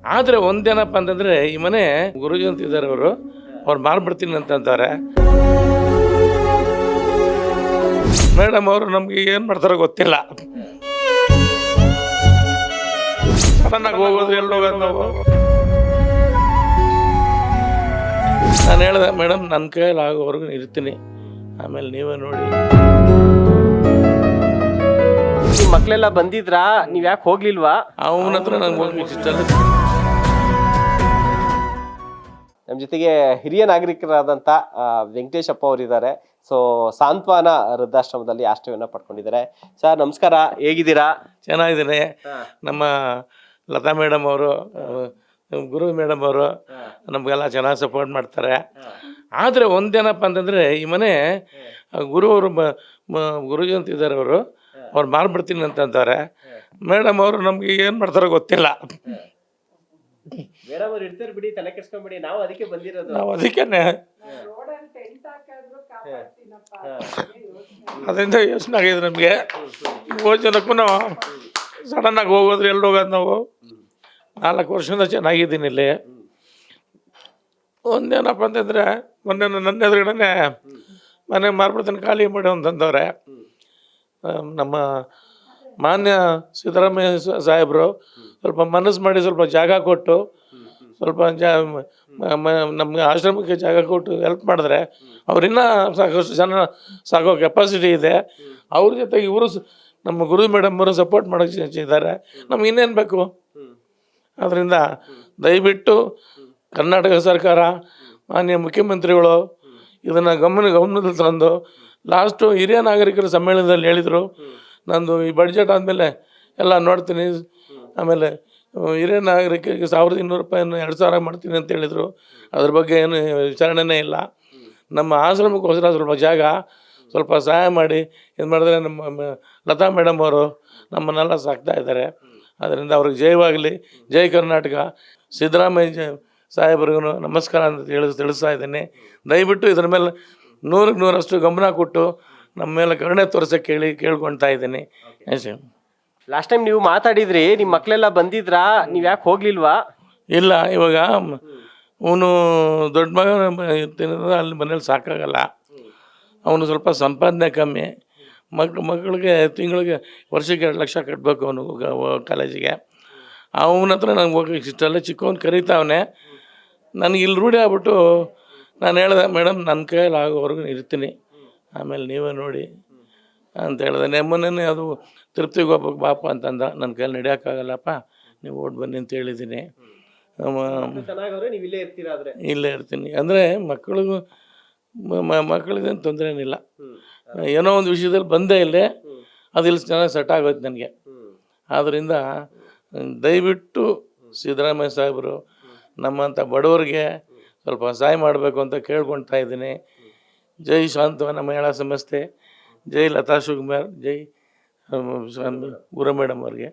ಆದರೆ ಒಂದೇನಪ್ಪ ಅಂತಂದರೆ ಈ ಮನೆ ಗುರುಜಿ ಅಂತಿದ್ದಾರೆ ಅವ್ರು ಮಾರ್ಬಿಡ್ತೀನಿ ಅಂತಂತಾರೆ. ಮೇಡಮ್ ಅವರು ನಮಗೆ ಏನು ಮಾಡ್ತಾರೋ ಗೊತ್ತಿಲ್ಲ. ಸಡನ್ನಾಗಿ ಹೋಗೋದು ಎಲ್ಲಿ ಹೋಗೋದು ನಾವು. ನಾನು ಹೇಳಿದೆ ಮೇಡಮ್ ನನ್ನ ಕೈಯಲ್ಲಿ ಆಗೋವರೆಗೂ ಇರ್ತೀನಿ, ಆಮೇಲೆ ನೀವೇ ನೋಡಿ. ನಿಮ್ಮ ಮಕ್ಕಳೆಲ್ಲ ಬಂದಿದ್ರಾ? ನೀವ್ ಯಾಕೆ ಹೋಗ್ಲಿಲ್ವಾ? ಅವನ ಹತ್ರ ನಂಗೆ ಹೋಗ್ಲಿಕ್ಕೆ ಇಷ್ಟ ಇಲ್ಲ. ನಮ್ಮ ಜೊತೆಗೆ ಹಿರಿಯ ನಾಗರಿಕರಾದಂಥ ವೆಂಕಟೇಶಪ್ಪ ಅವರಿದ್ದಾರೆ. ಸೊ ಸಾಂತ್ವನ ವೃದ್ಧಾಶ್ರಮದಲ್ಲಿ ಆಶ್ರಯವನ್ನು ಪಡ್ಕೊಂಡಿದ್ದಾರೆ. ಸರ್ ನಮಸ್ಕಾರ, ಹೇಗಿದ್ದೀರಾ? ಚೆನ್ನಾಗಿದ್ದೀನಿ. ನಮ್ಮ ಲತಾ ಮೇಡಮ್ ಅವರು, ಗುರು ಮೇಡಮ್ ಅವರು ನಮಗೆಲ್ಲ ಚೆನ್ನಾಗಿ ಸಪೋರ್ಟ್ ಮಾಡ್ತಾರೆ. ಆದರೆ ಒಂದೇನಪ್ಪ ಅಂತಂದರೆ ಈ ಮನೆ ಗುರುಜಿ ಅಂತಿದ್ದಾರೆ ಅವ್ರು ಮಾರ್ಬಿಡ್ತೀನಿ ಅಂತಂತಾರೆ. ಮೇಡಮ್ ಅವರು ನಮಗೆ ಏನು ಮಾಡ್ತಾರೋ ಗೊತ್ತಿಲ್ಲ. ಮೇಡಮ್ ಅವ್ರು ಇರ್ತಾರೆ ಬಿಡಿ, ತಲೆ ಕೆಡ್ಸ್ಕೊಂಬಿಡಿ, ನಾವು ಅದಕ್ಕೆ ಬಂದಿರೋದು. ನಾವು ಅದಕ್ಕೇನೆ ಅದರಿಂದ ಯೋಚನೆ ಆಗಿದೆ ನಮಗೆ. 3 ಜನಕ್ಕೂ ನಾವು ಸಡನ್ನಾಗಿ ಹೋಗೋದ್ರೆ ಎಲ್ಲಿ ಹೋಗೋದು ನಾವು. 4 ವರ್ಷದಿಂದ ಚೆನ್ನಾಗಿದ್ದೀನಿ ಇಲ್ಲಿ. ಒಂದೇನಪ್ಪ ಅಂತಂದರೆ ಮೊನ್ನೆ ನನ್ನ ಎದುರುಗಡೆ ಮನೆ ಮಾರ್ಬಿಡ್ತೀನಿ ಖಾಲಿ ಮಾಡಿ ಅಂತಂದವ್ರೆ. ನಮ್ಮ ಮಾನ್ಯ ಸಿದ್ದರಾಮಯ್ಯ ಸಾಹೇಬರು ಸ್ವಲ್ಪ ಮನಸ್ಸು ಮಾಡಿ ಸ್ವಲ್ಪ ಜಾಗ ಕೊಟ್ಟು ಸ್ವಲ್ಪ ನಮಗೆ ಆಶ್ರಮಕ್ಕೆ ಜಾಗ ಕೊಟ್ಟು ಹೆಲ್ಪ್ ಮಾಡಿದ್ರೆ ಅವ್ರಿನ್ನೂ ಸಾಕಷ್ಟು ಜನ ಸಾಕೋ ಕೆಪಾಸಿಟಿ ಇದೆ. ಅವ್ರ ಜೊತೆಗೆ ಇವರು ನಮ್ಮ ಗುರು ಮೇಡಮ್ ಅವರು ಸಪೋರ್ಟ್ ಮಾಡೋಕ್ಕೆ ಇದ್ದಾರೆ. ನಮ್ಗೆ ಇನ್ನೇನು ಬೇಕು? ಅದರಿಂದ ದಯವಿಟ್ಟು ಕರ್ನಾಟಕ ಸರ್ಕಾರ, ಮಾನ್ಯ ಮುಖ್ಯಮಂತ್ರಿಗಳು ಇದನ್ನು ಗಮನದಲ್ಲಿ ತಂದು, ಲಾಸ್ಟು ಹಿರಿಯ ನಾಗರಿಕರ ಸಮ್ಮೇಳನದಲ್ಲಿ ಹೇಳಿದರು, ನಂದು ಈ ಬಡ್ಜೆಟ್ ಆದಮೇಲೆ ಎಲ್ಲ ನೋಡ್ತೀನಿ, ಆಮೇಲೆ ಹಿರಿಯ ನಾಗರಿಕರಿಗೆ 1200 ರೂಪಾಯಿಯನ್ನು 2000 ಮಾಡ್ತೀನಿ ಅಂತ ಹೇಳಿದರು. ಅದ್ರ ಬಗ್ಗೆ ಏನು ವಿಚಾರಣೆನೇ ಇಲ್ಲ. ನಮ್ಮ ಆಶ್ರಮಕ್ಕೋಸ್ಕರ ಸ್ವಲ್ಪ ಜಾಗ ಸ್ವಲ್ಪ ಸಹಾಯ ಮಾಡಿ ಇದು ಮಾಡಿದ್ರೆ ನಮ್ಮ ಲತಾ ಮೇಡಮ್ ಅವರು ನಮ್ಮನ್ನೆಲ್ಲ ಸಾಕ್ತಾ ಇದ್ದಾರೆ. ಅದರಿಂದ ಅವ್ರಿಗೆ ಜಯವಾಗಲಿ, ಜೈ ಕರ್ನಾಟಕ. ಸಿದ್ದರಾಮಯ್ಯ ಸಾಹೇಬ್ರಿಗೂ ನಮಸ್ಕಾರ ಅಂತ ತಿಳಿಸ್ತಾ ಇದ್ದೀನಿ. ದಯವಿಟ್ಟು ಇದ್ರ ಮೇಲೆ 100ಕ್ಕೆ 100ರಷ್ಟು ಗಮನ ಕೊಟ್ಟು ನಮ್ಮ ಮೇಲೆ ಕರುಣೆ ತೋರಿಸೋಕ್ಕೆ ಕೇಳ್ಕೊಳ್ತಾ ಇದ್ದೀನಿ. ಲಾಸ್ಟ್ ಟೈಮ್ ನೀವು ಮಾತಾಡಿದ್ರಿ, ನಿಮ್ಮ ಮಕ್ಕಳೆಲ್ಲ ಬಂದಿದ್ರಾ? ನೀವ್ ಯಾಕೆ ಹೋಗ್ಲಿಲ್ವಾ? ಇಲ್ಲ, ಇವಾಗ ಅವನು ದೊಡ್ಡ ಮಗ ಅಲ್ಲಿ ಮನೇಲಿ ಸಾಕಾಗಲ್ಲ. ಅವನು ಸ್ವಲ್ಪ ಸಂಪಾದನೆ ಕಮ್ಮಿ. ಮಕ್ಕಳಿಗೆ ತಿಂಗಳಿಗೆ ವರ್ಷಕ್ಕೆ 2 ಲಕ್ಷ ಕಟ್ಟಬೇಕು ಅವನು ಕಾಲೇಜಿಗೆ. ಅವನ ಹತ್ರ ನಂಗೆ ಹೋಗೋಕ್ಕೆ ಇಷ್ಟ ಇಲ್ಲ. ಚಿಕ್ಕವನು ಕರೀತಾವನೆ. ನನಗೆ ಇಲ್ಲಿ ರೂಢಿ ಆಗ್ಬಿಟ್ಟು ನಾನು ಹೇಳಿದೆ ಮೇಡಮ್ ನನ್ನ ಕೈಯಲ್ಲಿ ಆಗೋವರೆಗೂ ಇರ್ತೀನಿ, ಆಮೇಲೆ ನೀವೇ ನೋಡಿ ಅಂತ ಹೇಳಿದೆ. ಮೊನ್ನೆ ಅದು ತಿರುಪ್ತಿಗೆ ಹೋಗ್ಬೇಕು ಬಾಪ ಅಂತಂದ. ನನ್ನ ಕೈಯಲ್ಲಿ ನಡೆಯೋಕ್ಕಾಗಲ್ಲಪ್ಪ, ನೀವು ಓಡ್ ಬನ್ನಿ ಅಂತ ಹೇಳಿದ್ದೀನಿ. ಇಲ್ಲೇ ಇರ್ತೀನಿ ಅಂದರೆ ಮಕ್ಕಳಿಗೇನು ತೊಂದರೆ ಏನಿಲ್ಲ. ಏನೋ ಒಂದು ವಿಷಯದಲ್ಲಿ ಬಂದೇ ಇಲ್ಲೇ ಅದು ಇಲ್ಲಿ ಚೆನ್ನಾಗಿ ಸೆಟ್ ಆಗೋಯ್ತು ನನಗೆ. ಆದ್ದರಿಂದ ದಯವಿಟ್ಟು ಸಿದ್ದರಾಮಯ್ಯ ಸಾಹೇಬರು ನಮ್ಮಂಥ ಬಡವರಿಗೆ ಸ್ವಲ್ಪ ಸಹಾಯ ಮಾಡಬೇಕು ಅಂತ ಕೇಳ್ಕೊಳ್ತಾ ಇದ್ದೀನಿ. ಜೈ ಸಾಂತ್ವನ ಮಹಿಳಾ ಸಂಸ್ಥೆ, ಜೈ ಲತಾ ಶಿವಕುಮಾರ್, ಜೈ ಗುರು ಮೇಡಮ್ ಅವ್ರಿಗೆ.